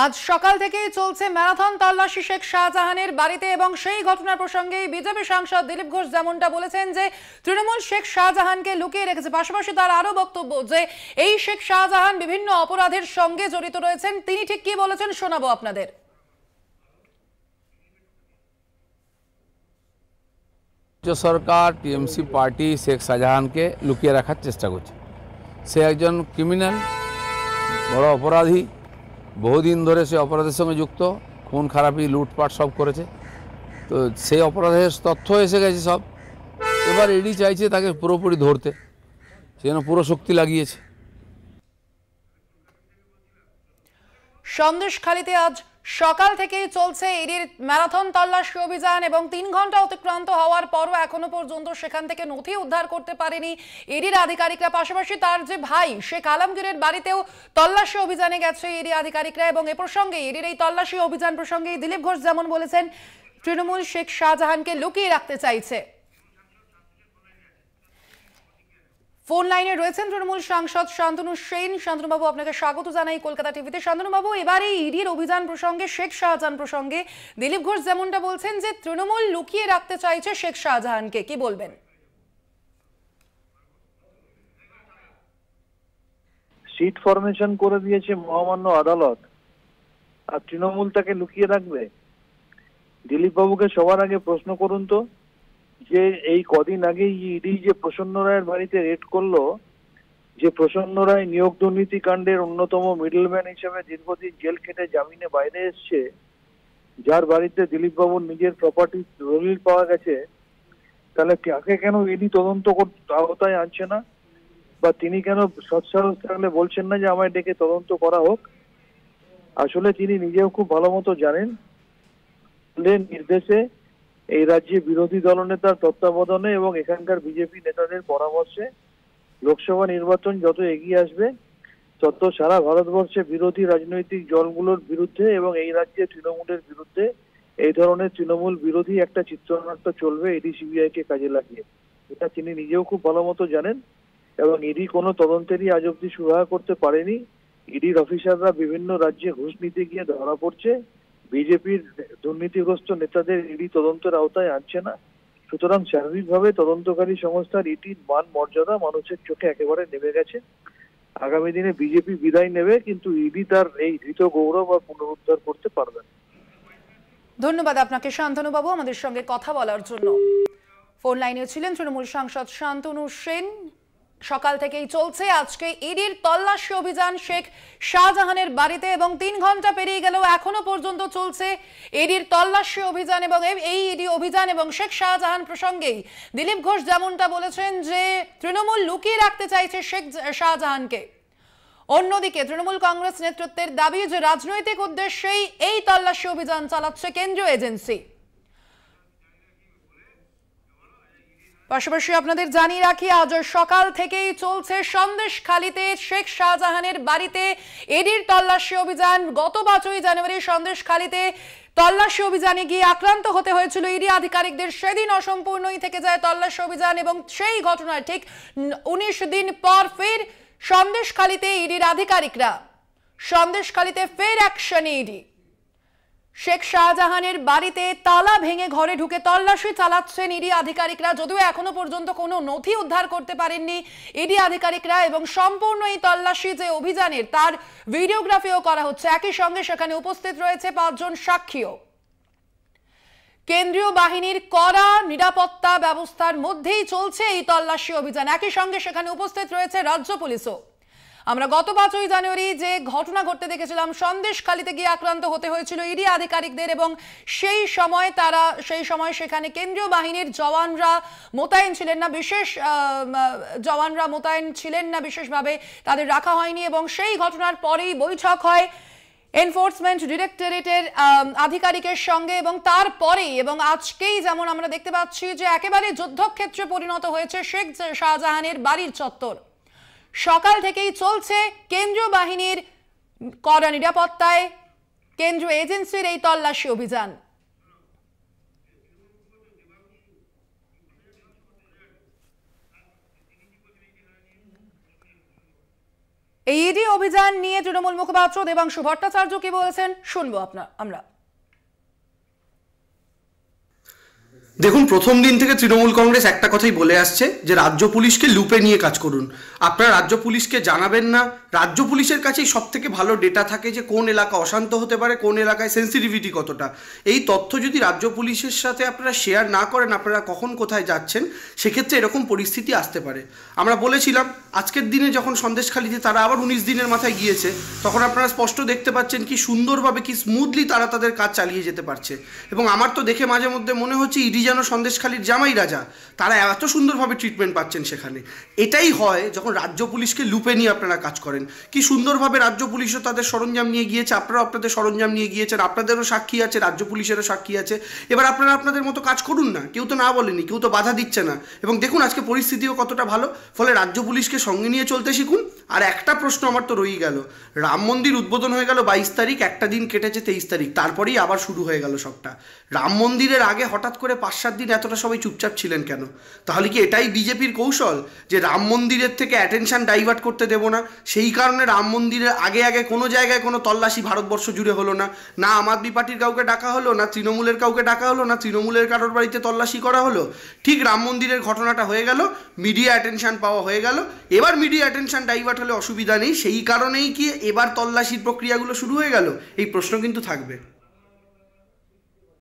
আজ সকাল থেকেই চলছে ম্যারাথন তল্লাশি শেখ শাহজাহানের বাড়িতে এবং সেই ঘটনার প্রসঙ্গে বিজেপি সাংসদ দিলীপ ঘোষ যেমনটা বলেছেন যে তৃণমূল শেখ শাহজাহানকে লুকিয়ে রেখেছে। পাশাপাশি তার আরো বক্তব্য যে এই শেখ শাহজাহান বিভিন্ন অপরাধের সঙ্গে জড়িত রয়েছেন। তিনি ঠিক কি বলেছেন শোনাবো আপনাদের। সরকার টিএমসি পার্টি শেখ শাহজাহানকে লুকিয়ে রাখার চেষ্টা করছে। সে একজন ক্রিমিনাল, বড় অপরাধী, বহুদিন ধরে সে অপরাধের সঙ্গে যুক্ত, খুন খারাপি লুটপাট সব করেছে। তো সেই অপরাধের তথ্য এসে গেছে সব। এবার ইডি চাইছে তাকে পুরোপুরি ধরতে, সেজন্য পুরো শক্তি লাগিয়েছে। সন্দেশখালীতে আজ সকাল থেকেই চলছে ইডির ম্যারাথন তল্লাশি অভিযান এবং ৩ ঘন্টা অতিক্রান্ত হওয়ার পরও এখনো পর্যন্ত সেখান থেকে নথি উদ্ধার করতে পারেনি ইডির আধিকারিকরা। পাশাপাশি তার যে ভাই শেখ আলমগীরের বাড়িতেও তল্লাশি অভিযানে গেছে ইডি আধিকারিকরা এবং এ প্রসঙ্গে ইডির এই তল্লাশি অভিযান প্রসঙ্গে দিলীপ ঘোষ যেমন বলেছেন, তৃণমূল শেখ শাহজাহানকে লুকিয়ে রাখতে চাইছে। ফোন লাইনে রয়েছেন তৃণমূল সাংসদ শান্তনু সেন। শান্তনুবাবু, আপনাকে স্বাগত জানাই কলকাতা টিভিতে। শান্তনুবাবু, এবারে ইডির অভিযান প্রসঙ্গে, শেখ শাহজাহান প্রসঙ্গে দিলীপ ঘোষ যেমনটা বলছেন যে তৃণমূল লুকিয়ে রাখতে চাইছে শেখ শাহজাহানকে, কি বলবেন? সিট ফরমেশন করে দিয়েছে মহামান্য আদালত, আর তৃণমূল তাকে লুকিয়ে রাখবে? দিলীপ বাবুকে সবার আগে প্রশ্ন করুন তো, যে এই কদিন আগে ইডি যে প্রসন্ন রায়ের বাড়িতে রেড করলো, যে প্রসন্ন রায় নিয়োগ দুর্নীতি কাণ্ডের অন্যতম মিডলম্যান হিসেবে দীর্ঘদিন জেল খেটে জামিনে বাইরে এসছে, যার বাড়িতে দিলীপ বাবুর নিজের প্রপার্টি দলিল পাওয়া গেছে, তাহলে তাকে কেন ইডি তদন্ত আওতায় আনছে না? বা তিনি কেন সৎসাহস থাকলে বলছেন না যে আমায় ডেকে তদন্ত করা হোক? আসলে তিনি নিজেও খুব ভালো মতো জানেন, নির্দেশে এই রাজ্যে বিরোধী দলনেতার তত্ত্বাবধানে এবং এখানকার বিজেপি নেতাদের পরামর্শে লোকসভা নির্বাচন যত এগিয়ে আসবে তত সারা ভারতবর্ষে বিরোধী রাজনৈতিক দলগুলোর বিরুদ্ধে এবং এই রাজ্যে তৃণমূলের বিরুদ্ধে এই ধরনের তৃণমূল বিরোধী একটা চিত্রনাট্য চলবে ইডি সিবিআই কে কাজে লাগিয়ে। এটা তিনি নিজেও খুব ভালো মতো জানেন এবং ইডি কোনো তদন্তেরই আজ অব্দি সুরাহা করতে পারেনি। ইডির অফিসাররা বিভিন্ন রাজ্যে ঘুষ নিতে গিয়ে ধরা পড়ছে, বিজেপির দুর্নীতিগ্রস্ত নেতাদের ইডি তদন্তের আওতায় আনছে না। সুতরাং স্বাভাবিকভাবে তদন্তকারী সংস্থার ইডির মান মর্যাদা মানুষের চোখে একেবারে নেমে গেছে। আগামী দিনে বিজেপি বিদায় নেবে, কিন্তু ইডি তার এই ধৃত গৌরব আর পুনরুদ্ধার করতে পারবে না। ধন্যবাদ আপনাকে শান্তনুবাবু আমাদের সঙ্গে কথা বলার জন্য। ফোন লাইনে ছিলেন তৃণমূল সাংসদ শান্তনু সেন। সকাল থেকেই চলছে আজকে ইডির তল্লাশি অভিযান শেখ শাহজাহানের বাড়িতে এবং ৩ ঘন্টা পেরিয়ে গেলেও এখনো পর্যন্ত চলছে ইডির তল্লাশি অভিযান এবং এই ইডি অভিযান এবং শেখ শাহজাহান প্রসঙ্গেই দিলীপ ঘোষ যেমনটা বলেছেন যে তৃণমূল লুকিয়ে রাখতে চাইছে শেখ শাহজাহানকে। অন্যদিকে তৃণমূল কংগ্রেস নেতৃত্বের দাবি যে রাজনৈতিক উদ্দেশ্যেই এই তল্লাশি অভিযান চালাচ্ছে কেন্দ্রীয় এজেন্সি। পাশাপাশি আপনাদের জানিয়ে রাখি, আজ সকাল থেকেই চলছে সন্দেশখালীতে শেখ শাহজাহানের বাড়িতে ইডির তল্লাশি অভিযান। গত 5ই জানুয়ারি সন্দেশখালীতে তল্লাশি অভিযানে গিয়ে আক্রান্ত হতে হয়েছিল ইডি আধিকারিকদের। সেদিন অসম্পূর্ণই থেকে যায় তল্লাশি অভিযান এবং সেই ঘটনায় ঠিক 19 দিন পর ফের সন্দেশখালীতে ইডির আধিকারিকরা, সন্দেশখালীতে ফের অ্যাকশনে ইডি। শেখ শাহজাহানের বাড়িতে তালা ভেঙে ঘরে ঢুকে তল্লাশি চালাচ্ছেন ইডি আধিকারিকরা। যদিও এখনো পর্যন্ত কোনো নথি উদ্ধার করতে পারেননি ইডি আধিকারিকরা এবং সম্পূর্ণ এই তল্লাশি যে অভিযানের তার ভিডিওগ্রাফিও করা হচ্ছে। একই সঙ্গে সেখানে উপস্থিত রয়েছে 5 জন সাক্ষীও। কেন্দ্রীয় বাহিনীর কড়া নিরাপত্তা ব্যবস্থার মধ্যেই চলছে এই তল্লাশি অভিযান। একই সঙ্গে সেখানে উপস্থিত রয়েছে রাজ্য পুলিশও। আমরা গত 5ই জানুয়ারি যে ঘটনা ঘটতে দেখেছিলাম, সন্দেশখালীতে গিয়ে আক্রান্ত হতে হয়েছিল ইডি আধিকারিকদের এবং সেই সময় সেখানে কেন্দ্রীয় বাহিনীর জওয়ানরা মোতায়েন ছিলেন না, জওয়ানরা মোতায়েন ছিলেন না, বিশেষভাবে তাদের রাখা হয়নি এবং সেই ঘটনার পরেই বৈঠক হয় এনফোর্সমেন্ট ডিরেক্টরেটের আধিকারিকের সঙ্গে এবং তারপরেই এবং আজকেই যেমন আমরা দেখতে পাচ্ছি যে একেবারে যুদ্ধক্ষেত্রে পরিণত হয়েছে শেখ শাহজাহানের বাড়ির চত্বর। সকাল থেকেই চলছে কেন্দ্রীয় বাহিনীর কড়া নিরাপত্তায় কেন্দ্রীয় এজেন্সির এই তল্লাশি অভিযান। এই ইডি অভিযান নিয়ে তৃণমূল মুখপাত্র দেবাংশু ভট্টাচার্য কি বলেছেন শুনবো আমরা। দেখুন, প্রথম দিন থেকে তৃণমূল কংগ্রেস একটা কথাই বলে আসছে যে রাজ্য পুলিশকে লুপে নিয়ে কাজ করুন। আপনারা রাজ্য পুলিশকে জানাবেন না, রাজ্য পুলিশের কাছেই সব থেকে ভালো ডেটা থাকে যে কোন এলাকা অশান্ত হতে পারে, কোন এলাকায় সেন্সিটিভিটি কতটা। এই তথ্য যদি রাজ্য পুলিশের সাথে আপনারা শেয়ার না করেন আপনারা কখন কোথায় যাচ্ছেন, সেক্ষেত্রে এরকম পরিস্থিতি আসতে পারে। আমরা বলেছিলাম আজকের দিনে যখন সন্দেশখালিতে তারা আবার 19 দিনের মাথায় গিয়েছে, তখন আপনারা স্পষ্ট দেখতে পাচ্ছেন কি সুন্দরভাবে কি স্মুথলি তারা তাদের কাজ চালিয়ে যেতে পারছে। এবং আমার তো দেখে মাঝে মধ্যে মনে হচ্ছে ইডি যেন সন্দেশখালির জামাই রাজা, তারা এত সুন্দরভাবে ট্রিটমেন্ট পাচ্ছেন সেখানে। এটাই হয় যখন রাজ্য পুলিশকে লুপে নিয়ে আপনারা কাজ করেন। কি সুন্দরভাবে রাজ্য পুলিশও তাদের সরঞ্জাম নিয়ে গিয়েছে, আপনারাও আপনাদের সরঞ্জাম নিয়ে গিয়েছেন, আপনাদেরও সাক্ষী আছে, রাজ্য পুলিশেরও সাক্ষী আছে। এবার আপনারা আপনাদের মতো কাজ করুন না, কেউ তো না বলেনি, কেউ তো বাধা দিচ্ছে না। এবং দেখুন আজকে পরিস্থিতিও কতটা ভালো, ফলে রাজ্য পুলিশকে সঙ্গে নিয়ে চলতে শিখুন। আর একটা প্রশ্ন আমার তো রয়েই গেল, রাম মন্দির উদ্বোধন হয়ে গেল 22 তারিখ, একটা দিন কেটেছে 23 তারিখ, তারপরেই আবার শুরু হয়ে গেল সবটা। রাম মন্দিরের আগে হঠাৎ করে 5-7 দিন এতটা সবাই চুপচাপ ছিলেন কেন? তাহলে কি এটাই বিজেপির কৌশল যে রাম মন্দিরের থেকে অ্যাটেনশন ডাইভার্ট করতে দেব না, সেই কারণে রাম মন্দিরের আগে আগে কোনো জায়গায় কোনো তল্লাশি ভারতবর্ষ জুড়ে হলো না, না আম আদমি পার্টির কাউকে ডাকা হলো, না তৃণমূলের কাউকে ডাকা হলো, না তৃণমূলের কারোর বাড়িতে তল্লাশি করা হলো। ঠিক রাম মন্দিরের ঘটনাটা হয়ে গেল, মিডিয়া অ্যাটেনশন পাওয়া হয়ে গেল, এবার মিডিয়া অ্যাটেনশন ডাইভার্ট হলে অসুবিধা নেই, সেই কারণেই কি এবার তল্লাশির প্রক্রিয়াগুলো শুরু হয়ে গেল? এই প্রশ্ন কিন্তু থাকবে।